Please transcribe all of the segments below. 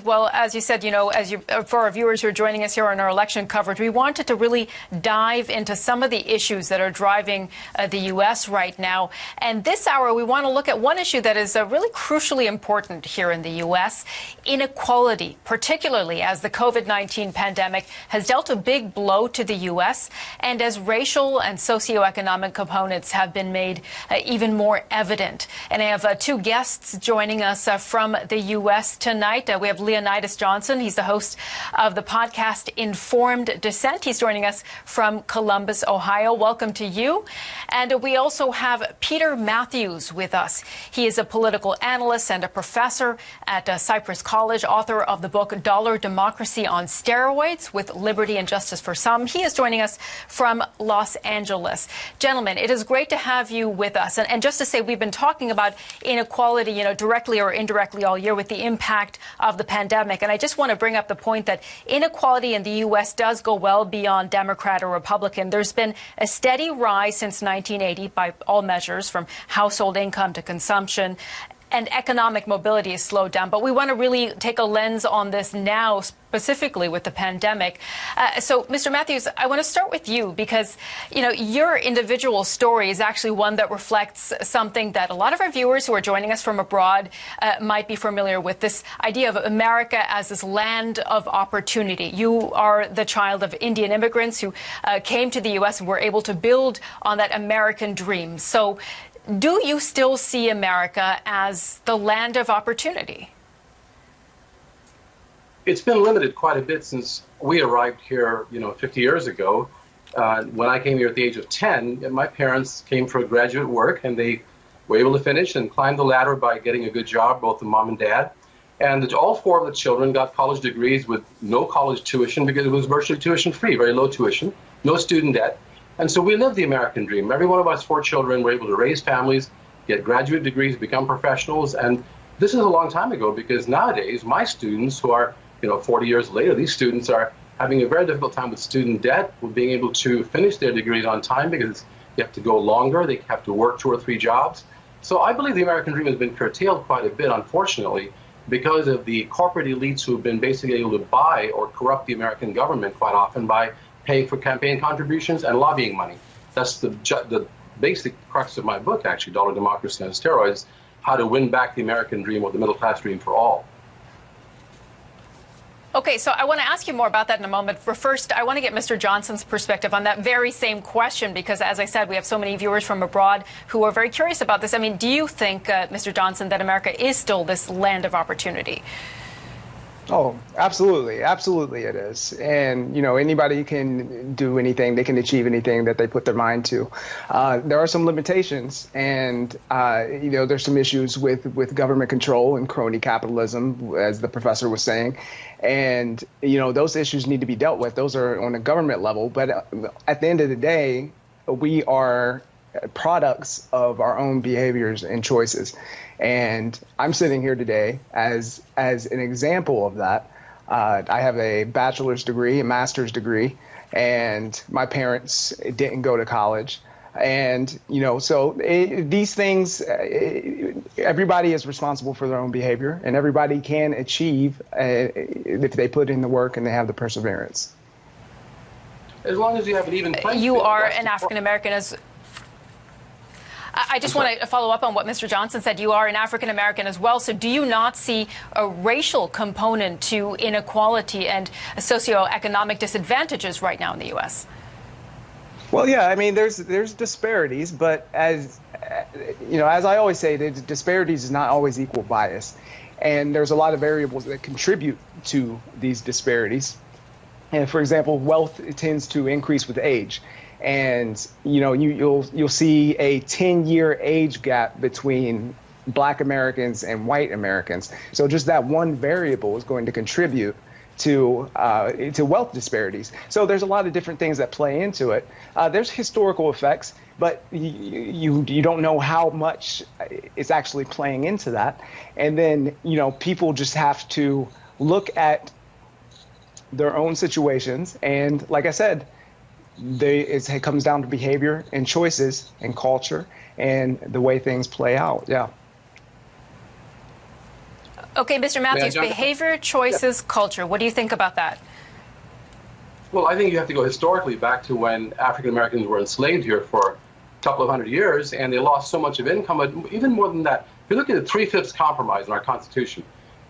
Well, as you said, for our viewers who are joining us here on our election coverage, we wanted to really dive into some of the issues that are driving the U.S. right now. And this hour, we want to look at one issue that is really crucially important here in the U.S., inequality, particularly as the COVID-19 pandemic has dealt a big blow to the U.S. and as racial and socioeconomic components have been made even more evident. And I have two guests joining us from the U.S. tonight. We have Leonidas Johnson. He's the host of the podcast Informed Dissent. He's joining us from Columbus, Ohio. Welcome to you. And we also have Peter Mathews with us. He is a political analyst and a professor at Cypress College, author of the book Dollar Democracy on Steroids with Liberty and Justice for Some. He is joining us from Los Angeles. Gentlemen, it is great to have you with us. And just to say, we've been talking about inequality, directly or indirectly all year with the impact of the pandemic. And I just want to bring up the point that inequality in the U.S. does go well beyond Democrat or Republican. There's been a steady rise since 1980 by all measures, from household income to consumption. And economic mobility has slowed down. But we want to really take a lens on this now, specifically with the pandemic. So, Mr. Mathews, I want to start with you because, your individual story is actually one that reflects something that a lot of our viewers who are joining us from abroad might be familiar with, this idea of America as this land of opportunity. You are the child of Indian immigrants who came to the U.S. and were able to build on that American dream. So, do you still see America as the land of opportunity? It's been limited quite a bit since we arrived here, 50 years ago. When I came here at the age of 10, my parents came for graduate work, and they were able to finish and climb the ladder by getting a good job, both the mom and dad. And all four of the children got college degrees with no college tuition because it was virtually tuition-free, very low tuition, no student debt. And so we lived the American dream. Every one of us four children were able to raise families, get graduate degrees, become professionals. And this is a long time ago because nowadays my students who are, 40 years later, these students are having a very difficult time with student debt, with being able to finish their degrees on time because they have to go longer, they have to work 2 or 3 jobs. So I believe the American dream has been curtailed quite a bit, unfortunately, because of the corporate elites who have been basically able to buy or corrupt the American government quite often by paying for campaign contributions and lobbying money. That's the basic crux of my book, actually, Dollar Democracy on Steroids, how to win back the American dream or the middle class dream for all. Okay, so I want to ask you more about that in a moment. For first, I want to get Mr. Johnson's perspective on that very same question, because as I said, we have so many viewers from abroad who are very curious about this. I mean, do you think, Mr. Johnson, that America is still this land of opportunity? Oh, absolutely. Absolutely it is. And, anybody can do anything. They can achieve anything that they put their mind to. There are some limitations and, there's some issues with government control and crony capitalism, as the professor was saying. And, those issues need to be dealt with. Those are on a government level. But at the end of the day, we are products of our own behaviors and choices. And I'm sitting here today as an example of that. I have a bachelor's degree, a master's degree, and my parents didn't go to college. And, these things, everybody is responsible for their own behavior, and everybody can achieve if they put in the work and they have the perseverance. As long as you have an even playing field. You are an African-American as... I just want to follow up on what Mr. Johnson said. You are an African-American as well. So do you not see a racial component to inequality and socioeconomic disadvantages right now in the U.S.? Well, yeah, I mean, there's disparities, but as I always say, the disparities is not always equal bias. And there's a lot of variables that contribute to these disparities. And for example, wealth tends to increase with age. And, you'll see a 10-year age gap between Black Americans and white Americans. So just that one variable is going to contribute to wealth disparities. So there's a lot of different things that play into it. There's historical effects, but you don't know how much is actually playing into that. And then, people just have to look at their own situations. And like I said, it comes down to behavior and choices and culture and the way things play out. Yeah. Okay, Mr. Mathews, behavior, choices, culture. What do you think about that? Well, I think you have to go historically back to when African Americans were enslaved here for a couple of hundred years, and they lost so much of income. But even more than that, if you look at the Three-Fifths Compromise in our Constitution,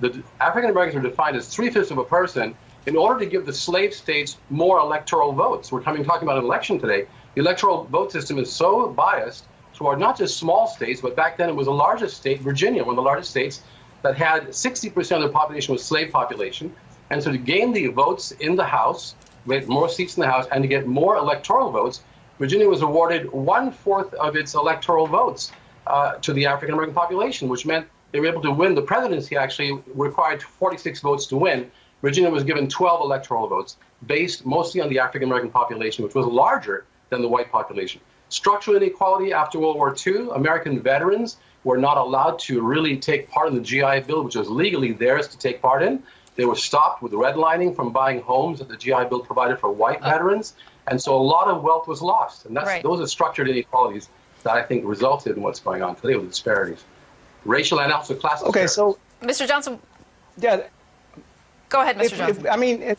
the African Americans are defined as three-fifths of a person in order to give the slave states more electoral votes. We're talking about an election today. The electoral vote system is so biased toward not just small states, but back then it was the largest state, Virginia, one of the largest states, that had 60% of the population was slave population. And so to gain the votes in the House, get more seats in the House, and to get more electoral votes, Virginia was awarded 1/4 of its electoral votes to the African American population, which meant they were able to win the presidency. Actually required 46 votes to win. Virginia was given 12 electoral votes, based mostly on the African American population, which was larger than the white population. Structural inequality after World War II, American veterans were not allowed to really take part in the GI Bill, which was legally theirs to take part in. They were stopped with redlining from buying homes that the GI Bill provided for white veterans. And so a lot of wealth was lost. And those are structured inequalities that I think resulted in what's going on today with disparities. Racial and also class disparities. So Mr. Johnson. Yeah. Go ahead, Mr. Johnson.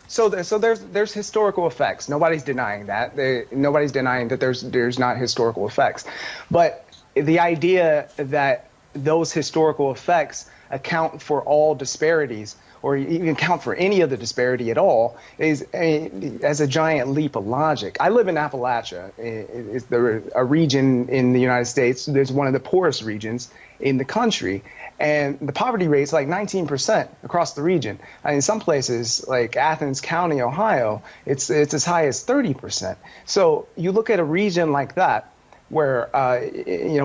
So there's historical effects. Nobody's denying that. Nobody's denying that there's not historical effects. But the idea that those historical effects account for all disparities, or even account for any of the disparity at all, is as a giant leap of logic. I live in Appalachia. It's a region in the United States. There's one of the poorest regions in the country. And the poverty rate's like 19% across the region. In some places, like Athens County, Ohio, it's as high as 30%. So you look at a region like that, where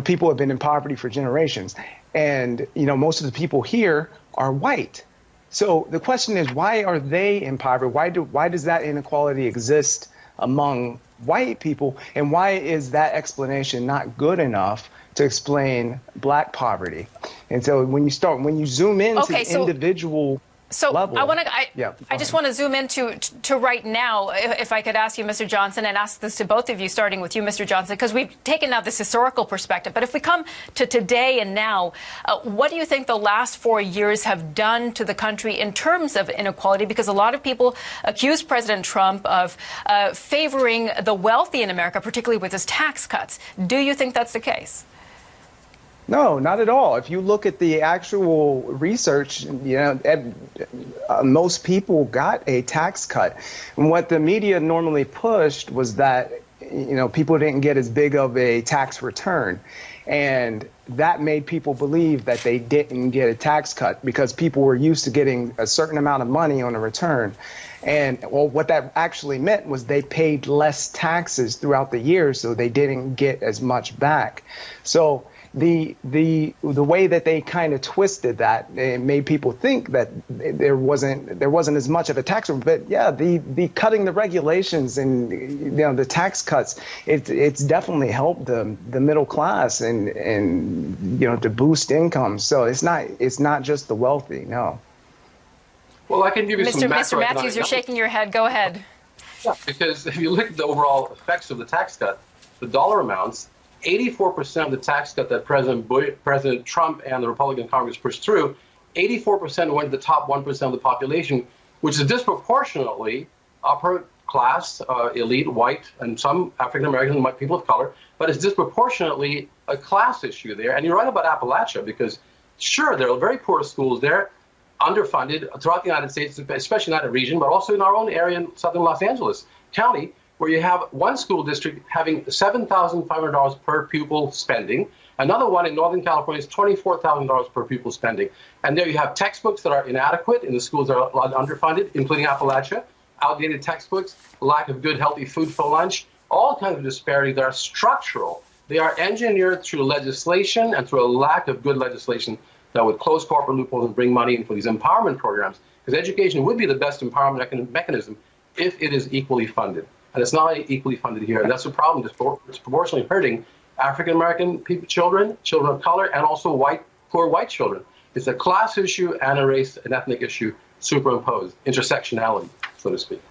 people have been in poverty for generations, and most of the people here are white. So the question is, why are they in poverty? Why does that inequality exist among white people, and why is that explanation not good enough to explain black poverty? And so when you zoom into the individual level, I just want to zoom into right now, if I could ask you, Mr. Johnson, and ask this to both of you, starting with you, Mr. Johnson, because we've taken now this historical perspective. But if we come to today and now, what do you think the last 4 years have done to the country in terms of inequality? Because a lot of people accuse President Trump of favoring the wealthy in America, particularly with his tax cuts. Do you think that's the case? No, not at all. If you look at the actual research, most people got a tax cut. And what the media normally pushed was that, people didn't get as big of a tax return. And that made people believe that they didn't get a tax cut because people were used to getting a certain amount of money on a return. And what that actually meant was they paid less taxes throughout the year, so they didn't get as much back. So the way that they kind of twisted that, it made people think that there wasn't as much of a tax. But yeah, the cutting the regulations and the tax cuts, it's definitely helped the middle class and to boost income. So it's not just the wealthy. No. Well, I can give you some Mr. Mathews, you're shaking your head. Go ahead. Yeah, because if you look at the overall effects of the tax cut, the dollar amounts, 84% of the tax cut that President Trump and the Republican Congress pushed through, 84% went to the top 1% of the population, which is disproportionately upper class, elite, white, and some African American and people of color, but it's disproportionately a class issue there. And you're right about Appalachia, because sure, there are very poor schools there, underfunded throughout the United States, especially in that region, but also in our own area in southern Los Angeles County, where you have one school district having $7,500 per pupil spending. Another one in Northern California is $24,000 per pupil spending. And there you have textbooks that are inadequate in the schools that are underfunded, including Appalachia, outdated textbooks, lack of good, healthy food for lunch, all kinds of disparities that are structural. They are engineered through legislation and through a lack of good legislation that would close corporate loopholes and bring money in for these empowerment programs. Because education would be the best empowerment mechanism if it is equally funded. And it's not equally funded here. And that's the problem. It's proportionally hurting African-American children of color, and also poor white children. It's a class issue and a race and ethnic issue superimposed, intersectionality, so to speak.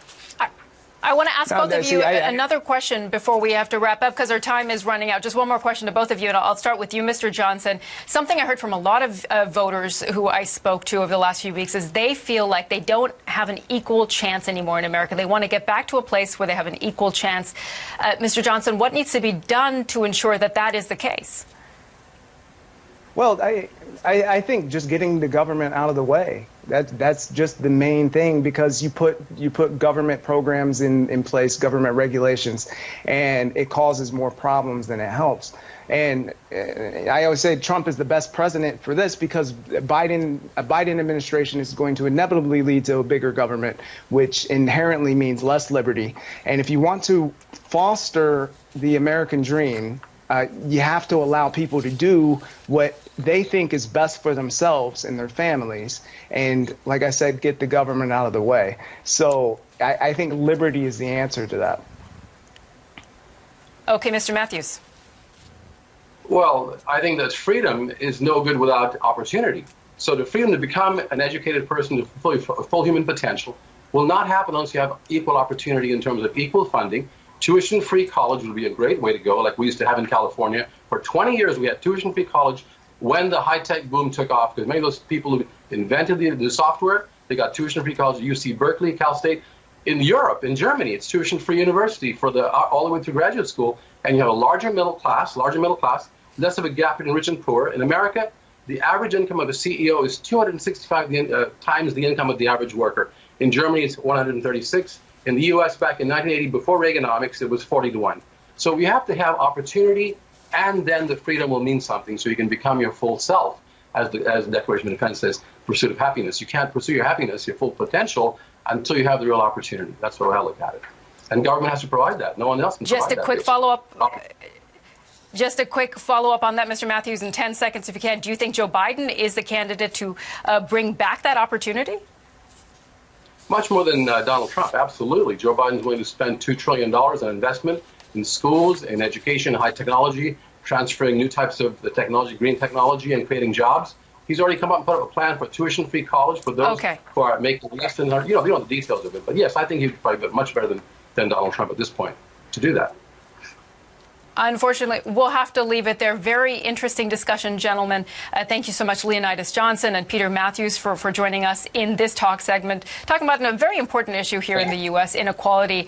I want to ask both of you another question before we have to wrap up, because our time is running out. Just one more question to both of you, and I'll start with you, Mr. Johnson. Something I heard from a lot of voters who I spoke to over the last few weeks is they feel like they don't have an equal chance anymore in America. They want to get back to a place where they have an equal chance. Mr. Johnson, what needs to be done to ensure that that is the case? Well, I think just getting the government out of the way. That's just the main thing, because you put government programs in place, government regulations, and it causes more problems than it helps. And I always say Trump is the best president for this, because a Biden administration is going to inevitably lead to a bigger government, which inherently means less liberty. And if you want to foster the American dream, you have to allow people to do what they think is best for themselves and their families. And like I said, get the government out of the way. So I think liberty is the answer to that. Okay, Mr. Mathews. Well, I think that freedom is no good without opportunity. So the freedom to become an educated person to fulfill full human potential will not happen unless you have equal opportunity in terms of equal funding. Tuition-free college would be a great way to go, like we used to have in California. For 20 years, we had tuition-free college when the high-tech boom took off, because many of those people who invented the software, they got tuition-free college at UC Berkeley, Cal State. In Europe, in Germany, it's tuition-free university for all the way through graduate school, and you have a larger middle class, less of a gap between rich and poor. In America, the average income of a CEO is 265 times the income of the average worker. In Germany, it's 136. In the U.S. back in 1980, before Reaganomics, it was 40 to 1. So we have to have opportunity, and then the freedom will mean something, so you can become your full self, as the Declaration of Independence says, pursuit of happiness. You can't pursue your happiness, your full potential, until you have the real opportunity. That's the way I look at it. And government has to provide that. No one else can provide that. Just a quick follow-up on that, Mr. Mathews, in 10 seconds, if you can. Do you think Joe Biden is the candidate to bring back that opportunity? Much more than Donald Trump, absolutely. Joe Biden's willing to spend $2 trillion on investment in schools, in education, high technology, transferring new types of the technology, green technology, and creating jobs. He's already come up and put up a plan for tuition-free college for those who are making less than, you know the details of it. But yes, I think he'd probably be much better than Donald Trump at this point to do that. Unfortunately, we'll have to leave it there. Very interesting discussion, gentlemen. Thank you so much, Leonidas Johnson and Peter Mathews, for joining us in this talk segment, talking about a very important issue here in the U.S., inequality.